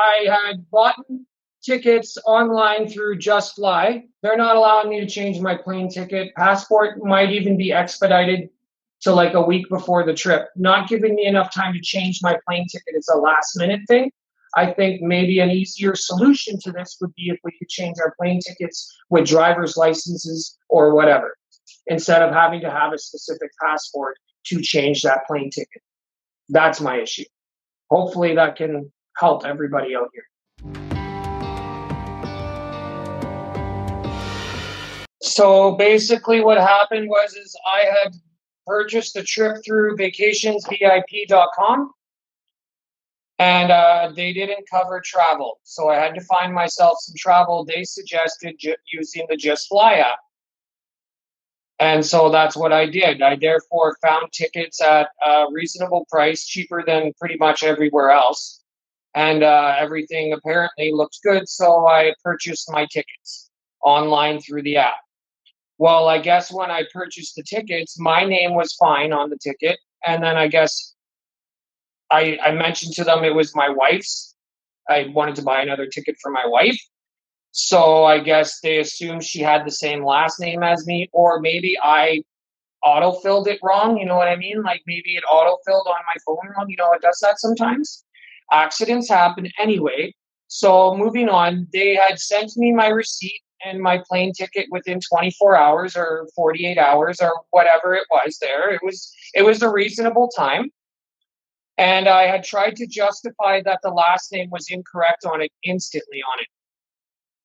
I had bought tickets online through JustFly. They're not allowing me to change my plane ticket. Passport might even be expedited to like a week before the trip, not giving me enough time to change my plane ticket. It's a last minute thing. I think maybe an easier solution to this would be if we could change our plane tickets with driver's licenses or whatever, instead of having to have a specific passport to change that plane ticket. That's my issue. Hopefully that can help everybody out here. So basically what happened was I had purchased a trip through vacationsvip.com, and they didn't cover travel. So I had to find myself some travel. They suggested using the JustFly app. And so that's what I did. I therefore found tickets at a reasonable price, cheaper than pretty much everywhere else. And everything apparently looked good. So I purchased my tickets online through the app. Well, I guess when I purchased the tickets, my name was fine on the ticket. And then I guess I mentioned to them it was my wife's. I wanted to buy another ticket for my wife. So I guess they assumed she had the same last name as me, or maybe I auto-filled it wrong. You know what I mean? Like maybe it auto-filled on my phone wrong. You know, it does that sometimes. Accidents happen anyway. So moving on, they had sent me my receipt and my plane ticket within 24 hours or 48 hours or whatever it was there. It was a reasonable time. And I had tried to justify that the last name was incorrect on it instantly on it.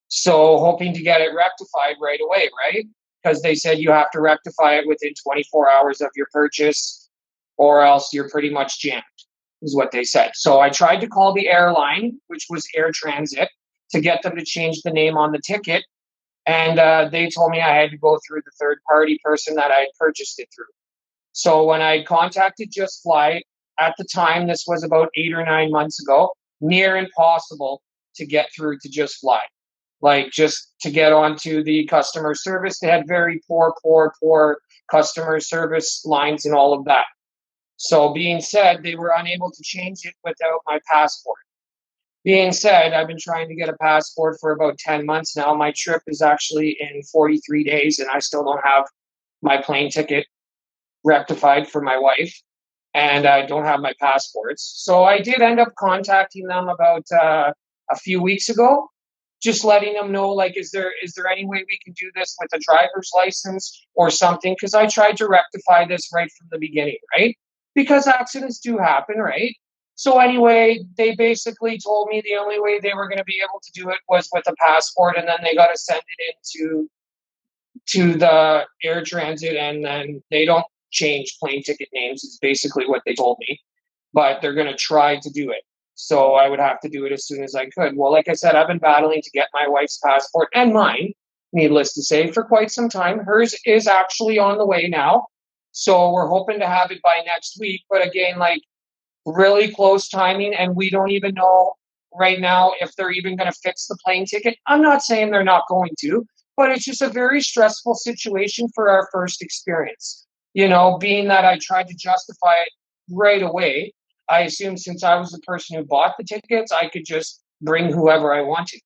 So hoping to get it rectified right away, right? Because they said you have to rectify it within 24 hours of your purchase or else you're pretty much jammed, is what they said. So I tried to call the airline, which was Air Transit, to get them to change the name on the ticket. And they told me I had to go through the third-party person that I had purchased it through. So when I contacted JustFly, at the time, this was about 8 or 9 months ago, near impossible to get through to JustFly. Like just to get onto the customer service, they had very poor customer service lines and all of that. So being said, they were unable to change it without my passport. Being said, I've been trying to get a passport for about 10 months now. My trip is actually in 43 days and I still don't have my plane ticket rectified for my wife. And I don't have my passports. So I did end up contacting them about a few weeks ago, just letting them know, like, is there any way we can do this with a driver's license or something? Because I tried to rectify this right from the beginning, right? Because accidents do happen, right? So anyway, they basically told me the only way they were going to be able to do it was with a passport, and then they got to send it to the air transit, and then they don't change plane ticket names is basically what they told me, but they're going to try to do it. So I would have to do it as soon as I could. Well, like I said, I've been battling to get my wife's passport and mine, needless to say, for quite some time. Hers is actually on the way now. So we're hoping to have it by next week. But again, like really close timing. And we don't even know right now if they're even going to fix the plane ticket. I'm not saying they're not going to, but it's just a very stressful situation for our first experience. You know, being that I tried to justify it right away, I assumed since I was the person who bought the tickets, I could just bring whoever I wanted,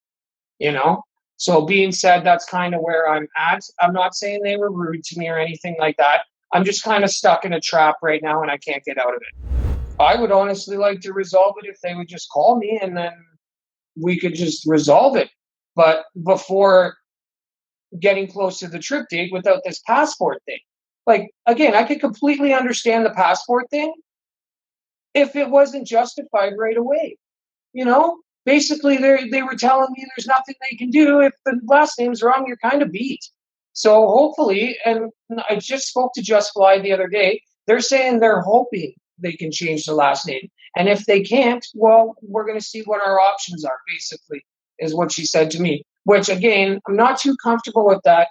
you know? So being said, that's kind of where I'm at. I'm not saying they were rude to me or anything like that. I'm just kind of stuck in a trap right now and I can't get out of it. I would honestly like to resolve it if they would just call me and then we could just resolve it. But before getting close to the trip date without this passport thing. Like, again, I could completely understand the passport thing if it wasn't justified right away. You know, basically they were telling me there's nothing they can do. If the last name's wrong, you're kind of beat. So hopefully, and I just spoke to JustFly the other day, they're saying they're hoping they can change the last name. And if they can't, well, we're going to see what our options are, basically, is what she said to me. Which, again, I'm not too comfortable with that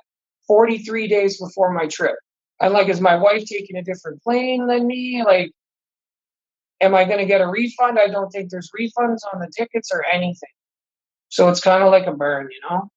43 days before my trip. And, like, is my wife taking a different plane than me? Like, am I going to get a refund? I don't think there's refunds on the tickets or anything. So it's kind of like a burn, you know?